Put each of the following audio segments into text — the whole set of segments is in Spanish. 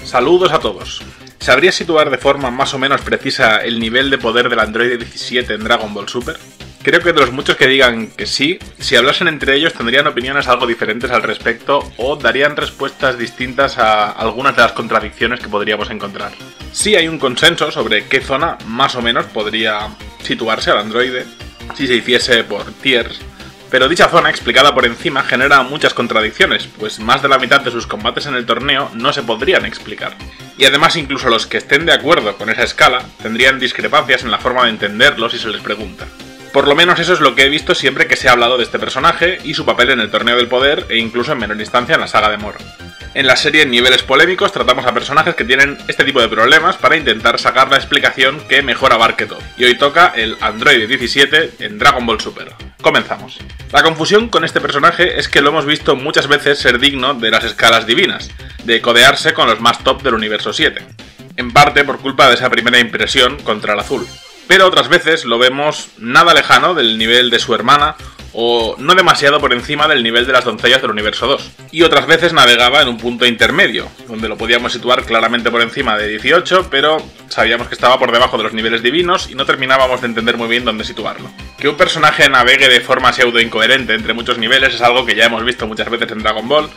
Saludos a todos. ¿Sabrías situar de forma más o menos precisa el nivel de poder del Android 17 en Dragon Ball Super? Creo que de los muchos que digan que sí, si hablasen entre ellos tendrían opiniones algo diferentes al respecto o darían respuestas distintas a algunas de las contradicciones que podríamos encontrar. Sí hay un consenso sobre qué zona más o menos podría situarse al androide si se hiciese por tiers, pero dicha zona, explicada por encima, genera muchas contradicciones, pues más de la mitad de sus combates en el torneo no se podrían explicar. Y además incluso los que estén de acuerdo con esa escala tendrían discrepancias en la forma de entenderlo si se les pregunta. Por lo menos eso es lo que he visto siempre que se ha hablado de este personaje y su papel en el Torneo del Poder e incluso en menor instancia en la saga de Moro. En la serie Niveles Polémicos tratamos a personajes que tienen este tipo de problemas para intentar sacar la explicación que mejor abarque todo. Y hoy toca el Android 17 en Dragon Ball Super. Comenzamos. La confusión con este personaje es que lo hemos visto muchas veces ser digno de las escalas divinas, de codearse con los más top del universo 7. En parte por culpa de esa primera impresión contra el azul. Pero otras veces lo vemos nada lejano del nivel de su hermana o no demasiado por encima del nivel de las doncellas del universo 2. Y otras veces navegaba en un punto intermedio, donde lo podíamos situar claramente por encima de 18, pero sabíamos que estaba por debajo de los niveles divinos y no terminábamos de entender muy bien dónde situarlo. Que un personaje navegue de forma pseudo incoherente entre muchos niveles es algo que ya hemos visto muchas veces en Dragon Ball,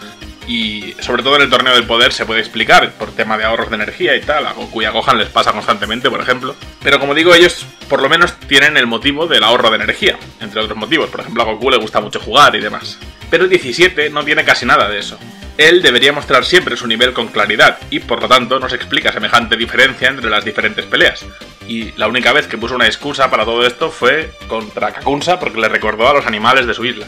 y sobre todo en el Torneo del Poder se puede explicar por tema de ahorros de energía y tal, a Goku y a Gohan les pasa constantemente, por ejemplo. Pero como digo, ellos por lo menos tienen el motivo del ahorro de energía, entre otros motivos. Por ejemplo, a Goku le gusta mucho jugar y demás. Pero el 17 no tiene casi nada de eso. Él debería mostrar siempre su nivel con claridad y por lo tanto no se explica semejante diferencia entre las diferentes peleas. Y la única vez que puso una excusa para todo esto fue contra Kakunsa porque le recordó a los animales de su isla.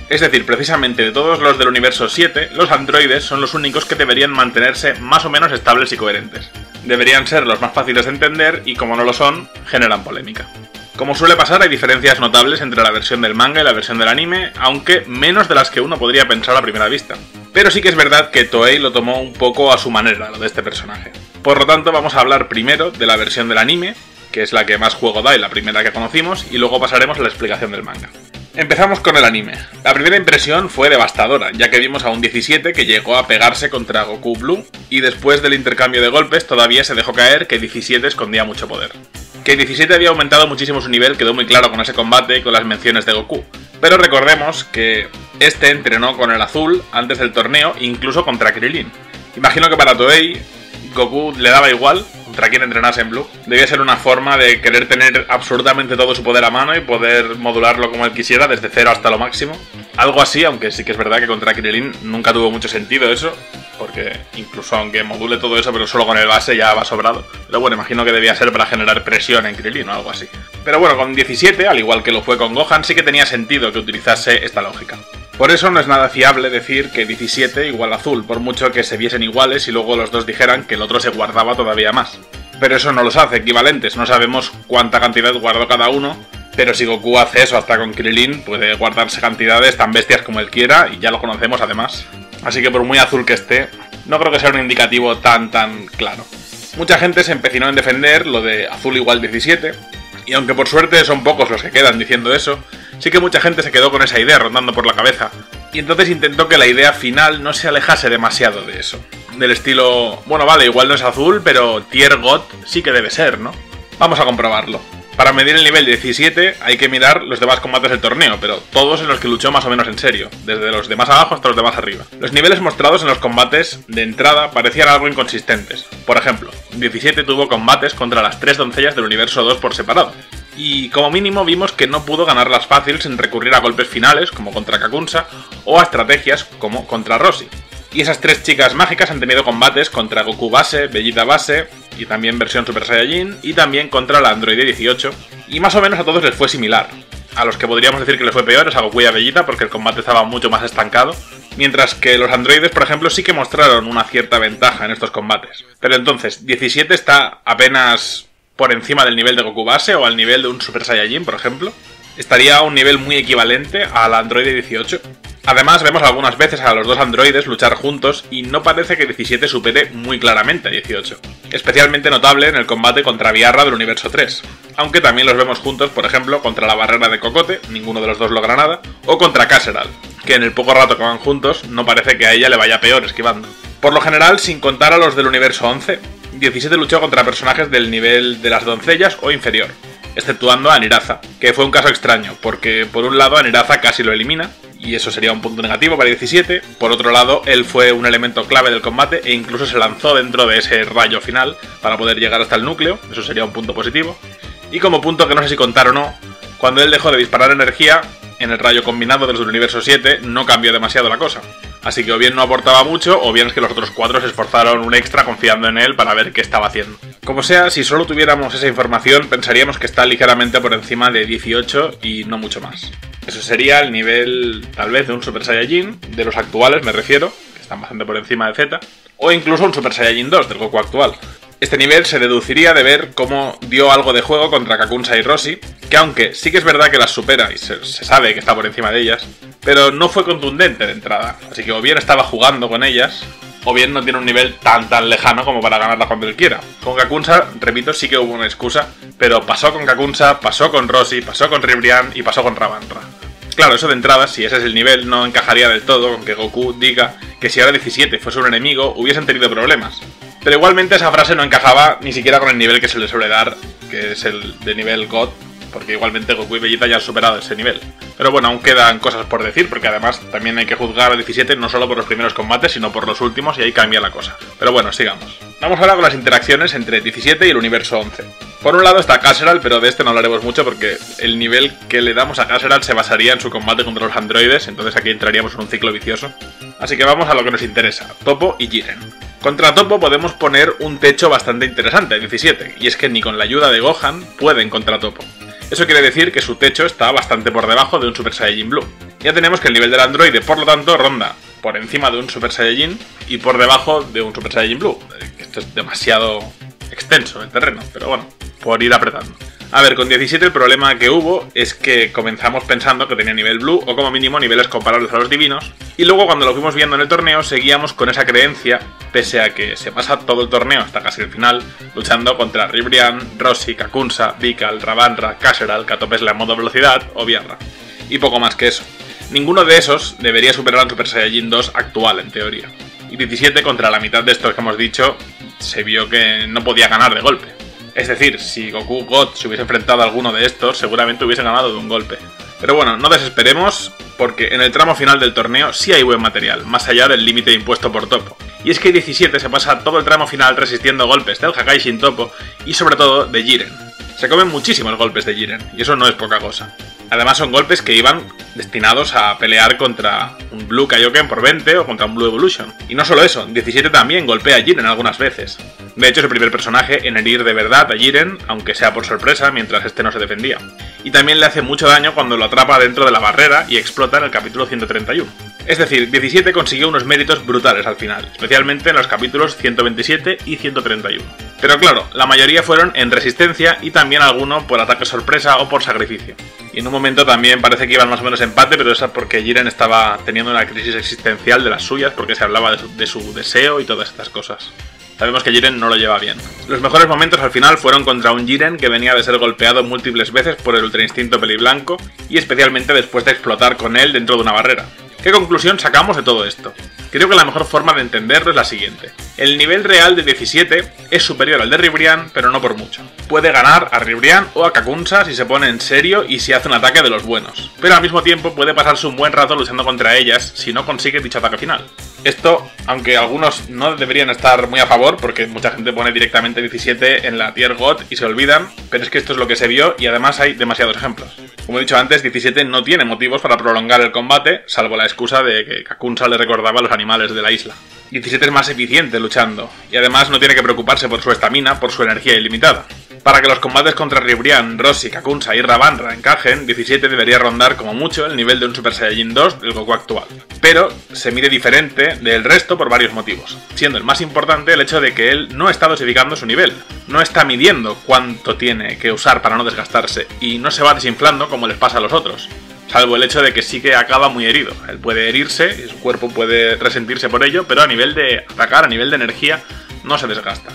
Es decir, precisamente de todos los del universo 7, los androides son los únicos que deberían mantenerse más o menos estables y coherentes. Deberían ser los más fáciles de entender y como no lo son, generan polémica. Como suele pasar, hay diferencias notables entre la versión del manga y la versión del anime, aunque menos de las que uno podría pensar a primera vista. Pero sí que es verdad que Toei lo tomó un poco a su manera, lo de este personaje. Por lo tanto, vamos a hablar primero de la versión del anime, que es la que más juego da y la primera que conocimos, y luego pasaremos a la explicación del manga. Empezamos con el anime. La primera impresión fue devastadora, ya que vimos a un 17 que llegó a pegarse contra Goku Blue, y después del intercambio de golpes todavía se dejó caer que 17 escondía mucho poder. Que 17 había aumentado muchísimo su nivel quedó muy claro con ese combate y con las menciones de Goku, pero recordemos que este entrenó con el azul antes del torneo, incluso contra Krillin. Imagino que para Toei, Goku le daba igual contra quien entrenase en Blue. Debía ser una forma de querer tener absolutamente todo su poder a mano y poder modularlo como él quisiera, desde cero hasta lo máximo. Algo así, aunque sí que es verdad que contra Krillin nunca tuvo mucho sentido eso, porque incluso aunque module todo eso, pero solo con el base ya va sobrado. Pero bueno, imagino que debía ser para generar presión en Krillin o algo así. Pero bueno, con 17, al igual que lo fue con Gohan, sí que tenía sentido que utilizase esta lógica. Por eso no es nada fiable decir que 17 igual azul, por mucho que se viesen iguales y luego los dos dijeran que el otro se guardaba todavía más. Pero eso no los hace equivalentes, no sabemos cuánta cantidad guardó cada uno, pero si Goku hace eso hasta con Krillin, puede guardarse cantidades tan bestias como él quiera y ya lo conocemos además. Así que por muy azul que esté, no creo que sea un indicativo tan claro. Mucha gente se empecinó en defender lo de azul igual 17, y aunque por suerte son pocos los que quedan diciendo eso, sí que mucha gente se quedó con esa idea rondando por la cabeza, y entonces intentó que la idea final no se alejase demasiado de eso. Del estilo, bueno vale, igual no es azul, pero Tier God sí que debe ser, ¿no? Vamos a comprobarlo. Para medir el nivel 17 hay que mirar los demás combates del torneo, pero todos en los que luchó más o menos en serio, desde los de más abajo hasta los de más arriba. Los niveles mostrados en los combates de entrada parecían algo inconsistentes. Por ejemplo, 17 tuvo combates contra las 3 doncellas del universo 2 por separado. Y como mínimo vimos que no pudo ganarlas fácil sin recurrir a golpes finales, como contra Kakunsa, o a estrategias como contra Roshi. Y esas 3 chicas mágicas han tenido combates contra Goku base, Vegeta base, y también versión Super Saiyajin, y también contra la Android 18, y más o menos a todos les fue similar. A los que podríamos decir que les fue peor es a Goku y a Vegeta, porque el combate estaba mucho más estancado, mientras que los androides, por ejemplo, sí que mostraron una cierta ventaja en estos combates. Pero entonces, 17 está apenas por encima del nivel de Goku base o al nivel de un Super Saiyajin, por ejemplo. Estaría a un nivel muy equivalente al Android 18. Además, vemos algunas veces a los dos androides luchar juntos y no parece que 17 supere muy claramente a 18. Especialmente notable en el combate contra Viarra del universo 3. Aunque también los vemos juntos, por ejemplo, contra la barrera de Cocote, ninguno de los dos logra nada, o contra Kasseral. que en el poco rato que van juntos no parece que a ella le vaya peor esquivando. Por lo general, sin contar a los del universo 11, 17 luchó contra personajes del nivel de las doncellas o inferior, exceptuando a Niraza, que fue un caso extraño, porque por un lado a Niraza casi lo elimina, y eso sería un punto negativo para 17, por otro lado él fue un elemento clave del combate e incluso se lanzó dentro de ese rayo final para poder llegar hasta el núcleo, eso sería un punto positivo, y como punto que no sé si contar o no, cuando él dejó de disparar energía, en el rayo combinado de los del universo 7 no cambió demasiado la cosa. Así que o bien no aportaba mucho, o bien es que los otros 4 se esforzaron un extra confiando en él para ver qué estaba haciendo. Como sea, si solo tuviéramos esa información, pensaríamos que está ligeramente por encima de 18 y no mucho más. Eso sería el nivel, tal vez, de un Super Saiyajin, de los actuales me refiero, que están bastante por encima de Z, o incluso un Super Saiyajin 2, del Goku actual. Este nivel se deduciría de ver cómo dio algo de juego contra Kakunsa y Roshi, que aunque sí que es verdad que las supera y se sabe que está por encima de ellas, pero no fue contundente de entrada, así que o bien estaba jugando con ellas, o bien no tiene un nivel tan lejano como para ganarla cuando él quiera. Con Kakunsa, repito, sí que hubo una excusa, pero pasó con Kakunsa, pasó con Roshi, pasó con Ribrianne y pasó con Ravanra. Claro, eso de entrada, si ese es el nivel, no encajaría del todo con que Goku diga que si ahora 17 fuese un enemigo, hubiesen tenido problemas. Pero igualmente esa frase no encajaba ni siquiera con el nivel que se le suele dar, que es el de nivel God, porque igualmente Goku y Vegeta ya han superado ese nivel. Pero bueno, aún quedan cosas por decir, porque además también hay que juzgar a 17 no solo por los primeros combates, sino por los últimos, y ahí cambia la cosa. Pero bueno, sigamos. Vamos ahora con las interacciones entre 17 y el universo 11. Por un lado está Kasseral, pero de este no hablaremos mucho porque el nivel que le damos a Kasseral se basaría en su combate contra los androides, entonces aquí entraríamos en un ciclo vicioso. Así que vamos a lo que nos interesa, Toppo y Jiren. Contra Toppo podemos poner un techo bastante interesante, 17, y es que ni con la ayuda de Gohan pueden contra Toppo. Eso quiere decir que su techo está bastante por debajo de un Super Saiyajin Blue. Ya tenemos que el nivel del androide, por lo tanto, ronda por encima de un Super Saiyajin y por debajo de un Super Saiyajin Blue. Esto es demasiado extenso el terreno, pero bueno, por ir apretando. A ver, con 17 el problema que hubo es que comenzamos pensando que tenía nivel Blue o como mínimo niveles comparables a los divinos, y luego cuando lo fuimos viendo en el torneo seguíamos con esa creencia, pese a que se pasa todo el torneo hasta casi el final luchando contra Ribrianne, Roshi, Kakunsa, Vikal, Ravanra, Kasseral, Katopesla en modo velocidad o Viarra. Y poco más que eso. Ninguno de esos debería superar al Super Saiyajin 2 actual en teoría. Y 17 contra la mitad de estos que hemos dicho se vio que no podía ganar de golpe. Es decir, si Goku God se hubiese enfrentado a alguno de estos, seguramente hubiese ganado de un golpe. Pero bueno, no desesperemos, porque en el tramo final del torneo sí hay buen material, más allá del límite impuesto por Toppo. Y es que 17 se pasa todo el tramo final resistiendo golpes del Hakai Shin Toppo y sobre todo de Jiren. Se comen muchísimos golpes de Jiren, y eso no es poca cosa. Además son golpes que iban destinados a pelear contra un Blue Kaioken por 20 o contra un Blue Evolution. Y no solo eso, 17 también golpea a Jiren algunas veces. De hecho es el primer personaje en herir de verdad a Jiren, aunque sea por sorpresa mientras este no se defendía. Y también le hace mucho daño cuando lo atrapa dentro de la barrera y explota en el capítulo 131. Es decir, 17 consiguió unos méritos brutales al final, especialmente en los capítulos 127 y 131. Pero claro, la mayoría fueron en resistencia y también alguno por ataque sorpresa o por sacrificio. Y en un momento también parece que iban más o menos empate, pero eso es porque Jiren estaba teniendo una crisis existencial de las suyas, porque se hablaba de su deseo y todas estas cosas. Sabemos que Jiren no lo lleva bien. Los mejores momentos al final fueron contra un Jiren que venía de ser golpeado múltiples veces por el Ultra Instinto Peliblanco y especialmente después de explotar con él dentro de una barrera. ¿Qué conclusión sacamos de todo esto? Creo que la mejor forma de entenderlo es la siguiente. El nivel real de 17 es superior al de Ribrianne, pero no por mucho. Puede ganar a Ribrianne o a Kakunsa si se pone en serio y si hace un ataque de los buenos. Pero al mismo tiempo puede pasarse un buen rato luchando contra ellas si no consigue dicho ataque final. Esto, aunque algunos no deberían estar muy a favor, porque mucha gente pone directamente 17 en la Tier God y se olvidan, pero es que esto es lo que se vio y además hay demasiados ejemplos. Como he dicho antes, 17 no tiene motivos para prolongar el combate, salvo la excusa de que Kakunsa le recordaba a los animales de la isla. 17 es más eficiente luchando, y además no tiene que preocuparse por su estamina, por su energía ilimitada. Para que los combates contra Ribrianne, Roshi, Kakunsa y Ravanra encajen, 17 debería rondar como mucho el nivel de un Super Saiyajin 2 del Goku actual. Pero se mide diferente del resto por varios motivos, siendo el más importante el hecho de que él no está dosificando su nivel, no está midiendo cuánto tiene que usar para no desgastarse, y no se va desinflando como les pasa a los otros. Salvo el hecho de que sí que acaba muy herido. Él puede herirse y su cuerpo puede resentirse por ello, pero a nivel de atacar, a nivel de energía, no se desgasta.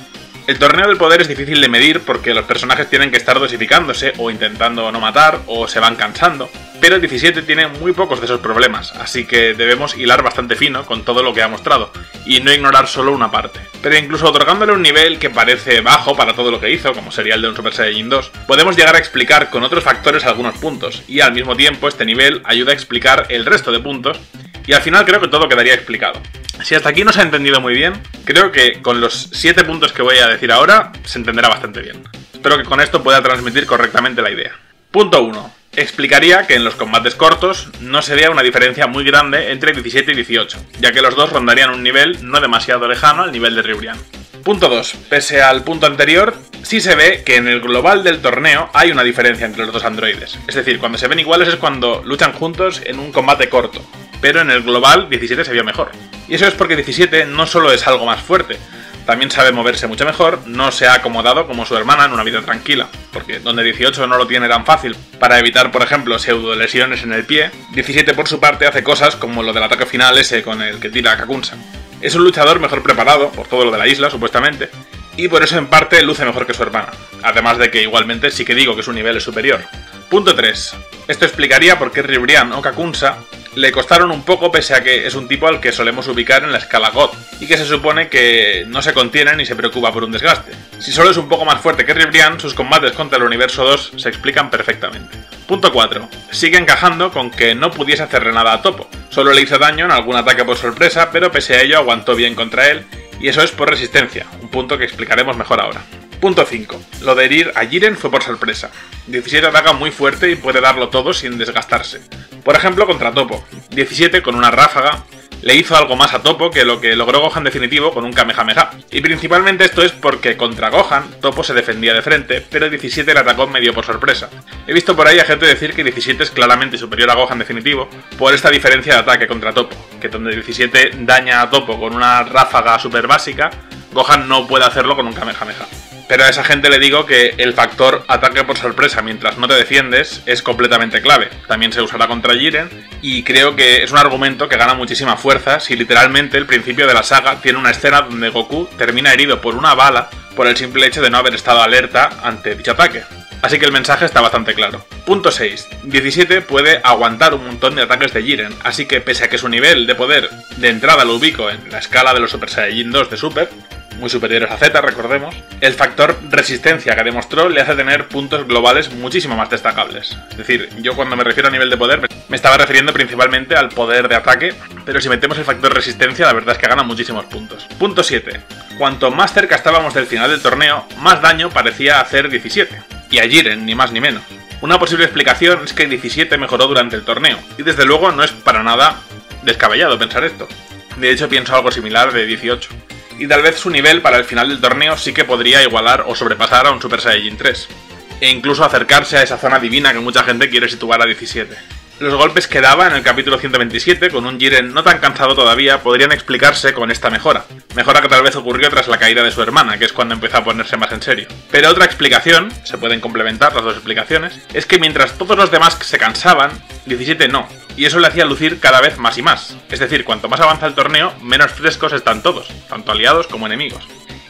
El torneo del poder es difícil de medir porque los personajes tienen que estar dosificándose o intentando no matar o se van cansando. pero 17 tiene muy pocos de esos problemas, así que debemos hilar bastante fino con todo lo que ha mostrado, y no ignorar solo una parte. Pero incluso otorgándole un nivel que parece bajo para todo lo que hizo, como sería el de un Super Saiyajin 2, podemos llegar a explicar con otros factores algunos puntos, y al mismo tiempo este nivel ayuda a explicar el resto de puntos, y al final creo que todo quedaría explicado. Si hasta aquí no se ha entendido muy bien, creo que con los 7 puntos que voy a decir ahora se entenderá bastante bien. Espero que con esto pueda transmitir correctamente la idea. Punto 1. Explicaría que en los combates cortos no se vea una diferencia muy grande entre 17 y 18, ya que los dos rondarían un nivel no demasiado lejano al nivel de Ribrianne. Punto 2. Pese al punto anterior, sí se ve que en el global del torneo hay una diferencia entre los dos androides. Es decir, cuando se ven iguales es cuando luchan juntos en un combate corto, pero en el global 17 se vio mejor. Y eso es porque 17 no solo es algo más fuerte, también sabe moverse mucho mejor, no se ha acomodado como su hermana en una vida tranquila, porque donde 18 no lo tiene tan fácil para evitar, por ejemplo, pseudo lesiones en el pie, 17 por su parte hace cosas como lo del ataque final ese con el que tira a Kakunsa. Es un luchador mejor preparado, por todo lo de la isla, supuestamente, y por eso en parte luce mejor que su hermana, además de que igualmente sí que digo que su nivel es superior. Punto 3. Esto explicaría por qué Ribrianne o Kakunsa le costaron un poco pese a que es un tipo al que solemos ubicar en la escala God, y que se supone que no se contiene ni se preocupa por un desgaste. Si solo es un poco más fuerte que Ribrianne, sus combates contra el Universo 2 se explican perfectamente. Punto 4. Sigue encajando con que no pudiese hacerle nada a Toppo. Solo le hizo daño en algún ataque por sorpresa, pero pese a ello aguantó bien contra él, y eso es por resistencia, un punto que explicaremos mejor ahora. Punto 5. Lo de herir a Jiren fue por sorpresa. 17 ataca muy fuerte y puede darlo todo sin desgastarse. Por ejemplo, contra Toppo. 17 con una ráfaga le hizo algo más a Toppo que lo que logró Gohan definitivo con un Kamehameha. Y principalmente esto es porque contra Gohan, Toppo se defendía de frente, pero 17 le atacó medio por sorpresa. He visto por ahí a gente decir que 17 es claramente superior a Gohan definitivo por esta diferencia de ataque contra Toppo, que donde 17 daña a Toppo con una ráfaga super básica, Gohan no puede hacerlo con un Kamehameha. Pero a esa gente le digo que el factor ataque por sorpresa mientras no te defiendes es completamente clave. También se usará contra Jiren y creo que es un argumento que gana muchísima fuerza si literalmente el principio de la saga tiene una escena donde Goku termina herido por una bala por el simple hecho de no haber estado alerta ante dicho ataque. Así que el mensaje está bastante claro. Punto 6. 17 puede aguantar un montón de ataques de Jiren, así que pese a que su nivel de poder de entrada lo ubico en la escala de los Super Saiyajin 2 de Super, muy superiores a Z, recordemos, el factor resistencia que demostró le hace tener puntos globales muchísimo más destacables. Es decir, yo cuando me refiero a nivel de poder me estaba refiriendo principalmente al poder de ataque, pero si metemos el factor resistencia la verdad es que gana muchísimos puntos. Punto 7. Cuanto más cerca estábamos del final del torneo, más daño parecía hacer 17. Y a Jiren, ni más ni menos. Una posible explicación es que 17 mejoró durante el torneo, y desde luego no es para nada descabellado pensar esto. De hecho pienso algo similar de 18. Y tal vez su nivel para el final del torneo sí que podría igualar o sobrepasar a un Super Saiyajin 3, e incluso acercarse a esa zona divina que mucha gente quiere situar a 17. Los golpes que daba en el capítulo 127, con un Jiren no tan cansado todavía, podrían explicarse con esta mejora que tal vez ocurrió tras la caída de su hermana, que es cuando empezó a ponerse más en serio. Pero otra explicación, se pueden complementar las dos explicaciones, es que mientras todos los demás se cansaban, 17 no, y eso le hacía lucir cada vez más y más. Es decir, cuanto más avanza el torneo, menos frescos están todos, tanto aliados como enemigos.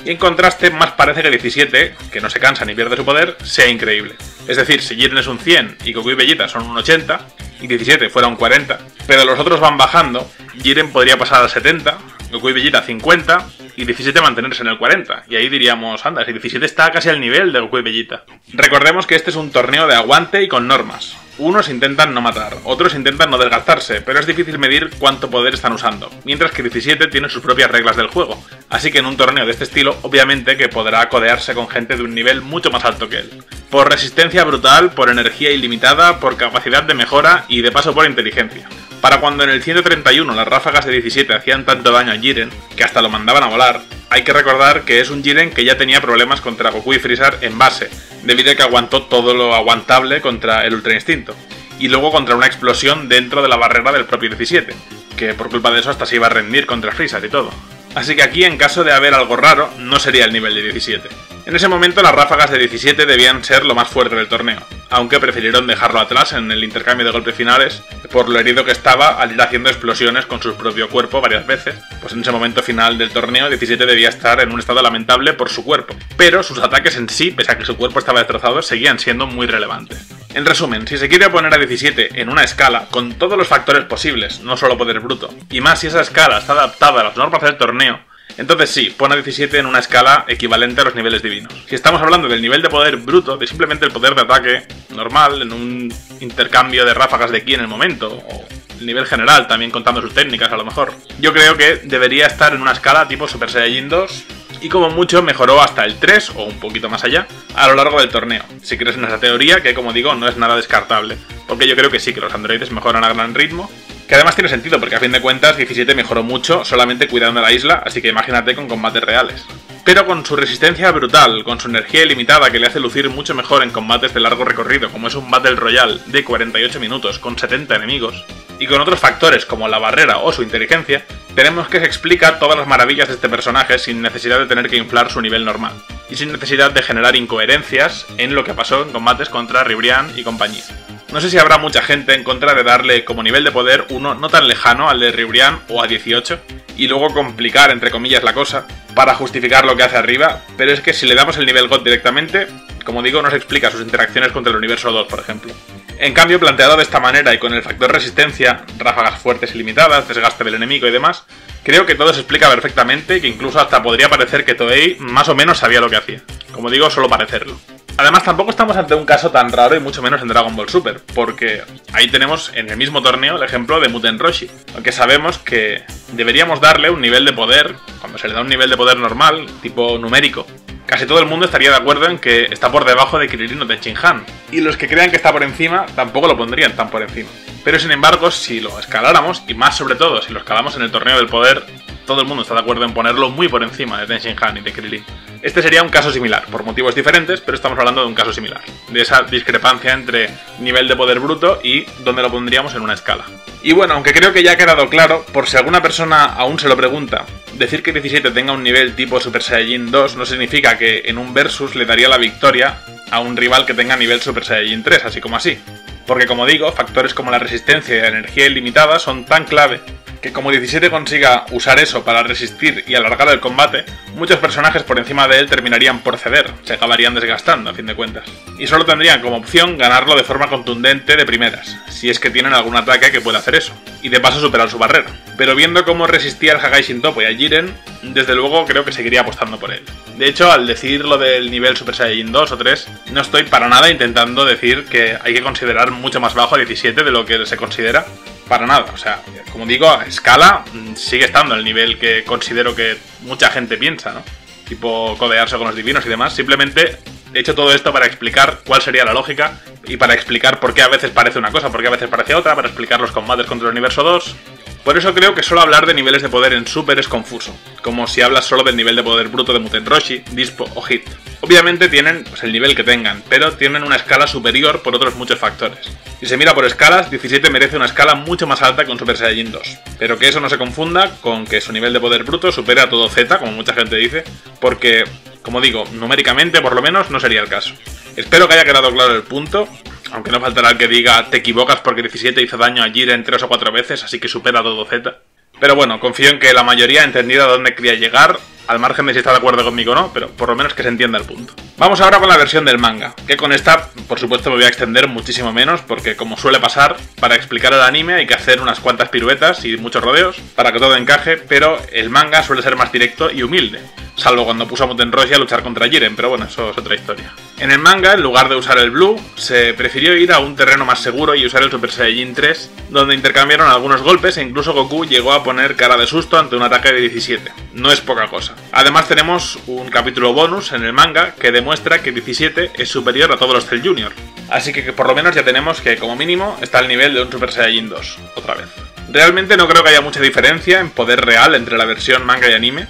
Y en contraste, más parece que 17, que no se cansa ni pierde su poder, sea increíble. Es decir, si Jiren es un 100 y Goku y Vegeta son un 80, y 17 fuera un 40, pero los otros van bajando, Jiren podría pasar al 70, Goku y Vegeta 50, y 17 mantenerse en el 40. Y ahí diríamos, anda, si 17 está casi al nivel de Goku y Vegeta. Recordemos que este es un torneo de aguante y con normas. Unos intentan no matar, otros intentan no desgastarse, pero es difícil medir cuánto poder están usando, mientras que 17 tiene sus propias reglas del juego, así que en un torneo de este estilo, obviamente que podrá codearse con gente de un nivel mucho más alto que él. Por resistencia brutal, por energía ilimitada, por capacidad de mejora y de paso por inteligencia. Para cuando en el 131 las ráfagas de 17 hacían tanto daño a Jiren, que hasta lo mandaban a volar, hay que recordar que es un Jiren que ya tenía problemas contra Goku y Freezer en base, debido a que aguantó todo lo aguantable contra el Ultra Instinto, y luego contra una explosión dentro de la barrera del propio 17, que por culpa de eso hasta se iba a rendir contra Freezer y todo. Así que aquí, en caso de haber algo raro, no sería el nivel de 17. En ese momento las ráfagas de 17 debían ser lo más fuerte del torneo, aunque prefirieron dejarlo atrás en el intercambio de golpes finales, por lo herido que estaba al ir haciendo explosiones con su propio cuerpo varias veces. Pues en ese momento final del torneo 17 debía estar en un estado lamentable por su cuerpo, pero sus ataques en sí, pese a que su cuerpo estaba destrozado, seguían siendo muy relevantes. En resumen, si se quiere poner a 17 en una escala, con todos los factores posibles, no solo poder bruto, y más si esa escala está adaptada a las normas del torneo, entonces sí, pone a 17 en una escala equivalente a los niveles divinos. Si estamos hablando del nivel de poder bruto, de simplemente el poder de ataque normal, en un intercambio de ráfagas de ki en el momento, o el nivel general, también contando sus técnicas a lo mejor, yo creo que debería estar en una escala tipo Super Saiyajin 2, y como mucho mejoró hasta el 3 o un poquito más allá a lo largo del torneo. Si crees en esa teoría, que como digo no es nada descartable, porque yo creo que sí, que los androides mejoran a gran ritmo, que además tiene sentido porque a fin de cuentas 17 mejoró mucho solamente cuidando la isla, así que imagínate con combates reales. Pero con su resistencia brutal, con su energía ilimitada que le hace lucir mucho mejor en combates de largo recorrido, como es un Battle Royale de 48 minutos con 70 enemigos, y con otros factores como la barrera o su inteligencia, tenemos que se explica todas las maravillas de este personaje sin necesidad de tener que inflar su nivel normal, y sin necesidad de generar incoherencias en lo que pasó en combates contra Ribrianne y compañía. No sé si habrá mucha gente en contra de darle como nivel de poder uno no tan lejano al de Ribrianne o a 18, y luego complicar entre comillas la cosa para justificar lo que hace arriba, pero es que si le damos el nivel God directamente, como digo, no se explica sus interacciones contra el universo 2, por ejemplo. En cambio, planteado de esta manera y con el factor resistencia, ráfagas fuertes y limitadas, desgaste del enemigo y demás, creo que todo se explica perfectamente y que incluso hasta podría parecer que Toei más o menos sabía lo que hacía. Como digo, solo parecerlo. Además, tampoco estamos ante un caso tan raro y mucho menos en Dragon Ball Super, porque ahí tenemos en el mismo torneo el ejemplo de Muten Roshi, aunque sabemos que deberíamos darle un nivel de poder, cuando se le da un nivel de poder normal, tipo numérico. Casi todo el mundo estaría de acuerdo en que está por debajo de Krillin o de Shinhan, y los que crean que está por encima tampoco lo pondrían tan por encima. Pero sin embargo, si lo escaláramos, y más sobre todo si lo escalamos en el torneo del poder, todo el mundo está de acuerdo en ponerlo muy por encima de Tenshinhan y de Krillin. Este sería un caso similar, por motivos diferentes, pero estamos hablando de un caso similar, de esa discrepancia entre nivel de poder bruto y dónde lo pondríamos en una escala. Y bueno, aunque creo que ya ha quedado claro, por si alguna persona aún se lo pregunta, decir que 17 tenga un nivel tipo Super Saiyajin 2 no significa que en un versus le daría la victoria a un rival que tenga nivel Super Saiyajin 3, así como así. Porque como digo, factores como la resistencia y la energía ilimitada son tan clave que como 17 consiga usar eso para resistir y alargar el combate, muchos personajes por encima de él terminarían por ceder, se acabarían desgastando a fin de cuentas. Y solo tendrían como opción ganarlo de forma contundente de primeras, si es que tienen algún ataque que pueda hacer eso, y de paso superar su barrera. Pero viendo cómo resistía al Hagai Shintopo y a Jiren, desde luego creo que seguiría apostando por él. De hecho, al decir lo del nivel Super Saiyajin 2 o 3, no estoy para nada intentando decir que hay que considerar mucho más bajo a 17 de lo que se considera. Para nada, o sea, como digo, a escala sigue estando al nivel que considero que mucha gente piensa, ¿no? Tipo codearse con los divinos y demás. Simplemente he hecho todo esto para explicar cuál sería la lógica y para explicar por qué a veces parece una cosa, por qué a veces parece otra, para explicar los combates contra el universo 2. Por eso creo que solo hablar de niveles de poder en Super es confuso, como si hablas solo del nivel de poder bruto de Muten Roshi, Dispo o Hit. Obviamente tienen pues, el nivel que tengan, pero tienen una escala superior por otros muchos factores. Si se mira por escalas, 17 merece una escala mucho más alta que un Super Saiyajin 2, pero que eso no se confunda con que su nivel de poder bruto supere a todo Z, como mucha gente dice, porque, como digo, numéricamente por lo menos no sería el caso. Espero que haya quedado claro el punto, aunque no faltará el que diga te equivocas porque 17 hizo daño a Jiren 3 o 4 veces, así que supera todo Z. Pero bueno, confío en que la mayoría ha entendido a dónde quería llegar, al margen de si está de acuerdo conmigo o no, pero por lo menos que se entienda el punto. Vamos ahora con la versión del manga, que con esta, por supuesto, me voy a extender muchísimo menos, porque como suele pasar, para explicar el anime hay que hacer unas cuantas piruetas y muchos rodeos para que todo encaje, pero el manga suele ser más directo y humilde, salvo cuando puso a Muten Roshi a luchar contra Jiren, pero bueno, eso es otra historia. En el manga, en lugar de usar el Blue, se prefirió ir a un terreno más seguro y usar el Super Saiyajin 3, donde intercambiaron algunos golpes e incluso Goku llegó a poner cara de susto ante un ataque de 17. No es poca cosa. Además tenemos un capítulo bonus en el manga que demuestra que 17 es superior a todos los Cell Junior. Así que por lo menos ya tenemos que como mínimo está al nivel de un Super Saiyajin 2, otra vez. Realmente no creo que haya mucha diferencia en poder real entre la versión manga y anime.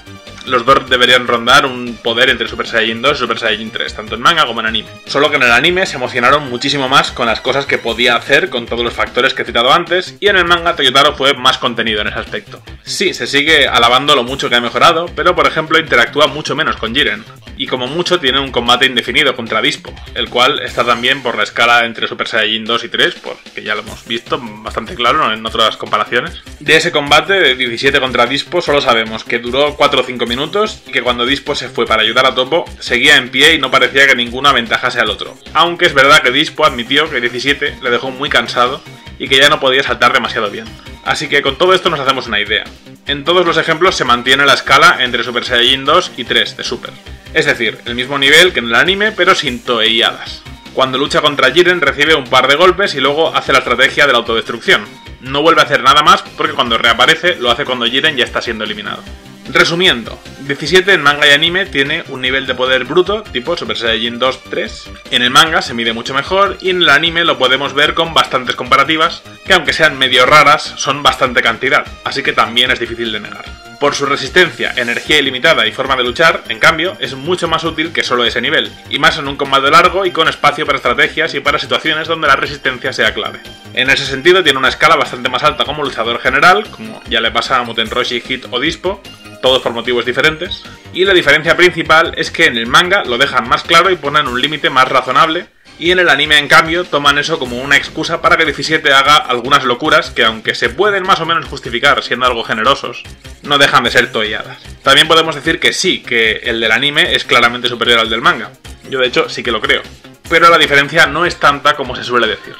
Los dos deberían rondar un poder entre Super Saiyajin 2 y Super Saiyajin 3, tanto en manga como en anime. Solo que en el anime se emocionaron muchísimo más con las cosas que podía hacer con todos los factores que he citado antes, y en el manga Toyotaro fue más contenido en ese aspecto. Sí, se sigue alabando lo mucho que ha mejorado, pero por ejemplo interactúa mucho menos con Jiren. y como mucho tiene un combate indefinido contra Dispo, el cual está también por la escala entre Super Saiyajin 2 y 3, porque ya lo hemos visto bastante claro en otras comparaciones. De ese combate de 17 contra Dispo solo sabemos que duró 4 o 5 minutos y que cuando Dispo se fue para ayudar a Toppo seguía en pie y no parecía que ninguno aventajase al otro. Aunque es verdad que Dispo admitió que 17 le dejó muy cansado y que ya no podía saltar demasiado bien. Así que con todo esto nos hacemos una idea. En todos los ejemplos se mantiene la escala entre Super Saiyajin 2 y 3 de Super. Es decir, el mismo nivel que en el anime, pero sin toeiadas. Cuando lucha contra Jiren recibe un par de golpes y luego hace la estrategia de la autodestrucción. No vuelve a hacer nada más porque cuando reaparece lo hace cuando Jiren ya está siendo eliminado. Resumiendo, 17 en manga y anime tiene un nivel de poder bruto tipo Super Saiyajin 2, 3. En el manga se mide mucho mejor y en el anime lo podemos ver con bastantes comparativas, que aunque sean medio raras, son bastante cantidad, así que también es difícil de negar. Por su resistencia, energía ilimitada y forma de luchar, en cambio, es mucho más útil que solo ese nivel, y más en un combate largo y con espacio para estrategias y para situaciones donde la resistencia sea clave. En ese sentido tiene una escala bastante más alta como luchador general, como ya le pasa a Muten Roshi, Hit o Dispo, todos por motivos diferentes, y la diferencia principal es que en el manga lo dejan más claro y ponen un límite más razonable, y en el anime en cambio toman eso como una excusa para que 17 haga algunas locuras que aunque se pueden más o menos justificar siendo algo generosos, no dejan de ser toeiadas. También podemos decir que sí, que el del anime es claramente superior al del manga, yo de hecho sí que lo creo, pero la diferencia no es tanta como se suele decir.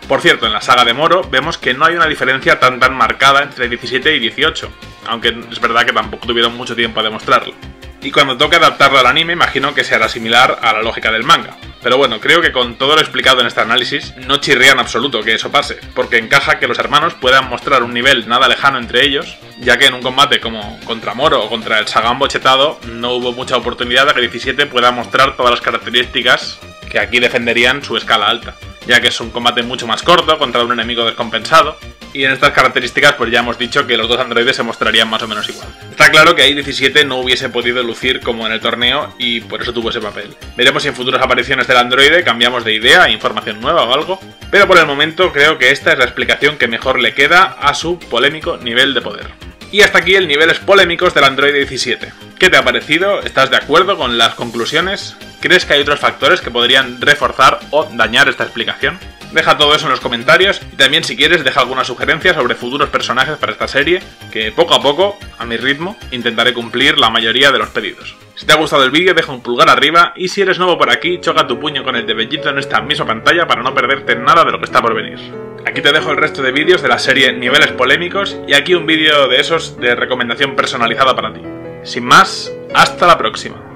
Por cierto, en la saga de Moro vemos que no hay una diferencia tan marcada entre 17 y 18, aunque es verdad que tampoco tuvieron mucho tiempo a demostrarlo. Y cuando toque adaptarlo al anime imagino que se hará similar a la lógica del manga. Pero bueno, creo que con todo lo explicado en este análisis no chirría en absoluto que eso pase, porque encaja que los hermanos puedan mostrar un nivel nada lejano entre ellos, ya que en un combate como contra Moro o contra el Sagambo chetado no hubo mucha oportunidad de que 17 pueda mostrar todas las características que aquí defenderían su escala alta, ya que es un combate mucho más corto contra un enemigo descompensado, y en estas características pues ya hemos dicho que los dos androides se mostrarían más o menos igual. Está claro que ahí 17 no hubiese podido lucir como en el torneo y por eso tuvo ese papel. Veremos si en futuras apariciones del androide cambiamos de idea, información nueva o algo, pero por el momento creo que esta es la explicación que mejor le queda a su polémico nivel de poder. Y hasta aquí el niveles polémicos del Android 17. ¿Qué te ha parecido? ¿Estás de acuerdo con las conclusiones? ¿Crees que hay otros factores que podrían reforzar o dañar esta explicación? Deja todo eso en los comentarios y también si quieres deja alguna sugerencia sobre futuros personajes para esta serie, que poco a poco, a mi ritmo, intentaré cumplir la mayoría de los pedidos. Si te ha gustado el vídeo deja un pulgar arriba y si eres nuevo por aquí choca tu puño con el de Bellito en esta misma pantalla para no perderte nada de lo que está por venir. Aquí te dejo el resto de vídeos de la serie Niveles Polémicos y aquí un vídeo de esos de recomendación personalizada para ti. Sin más, hasta la próxima.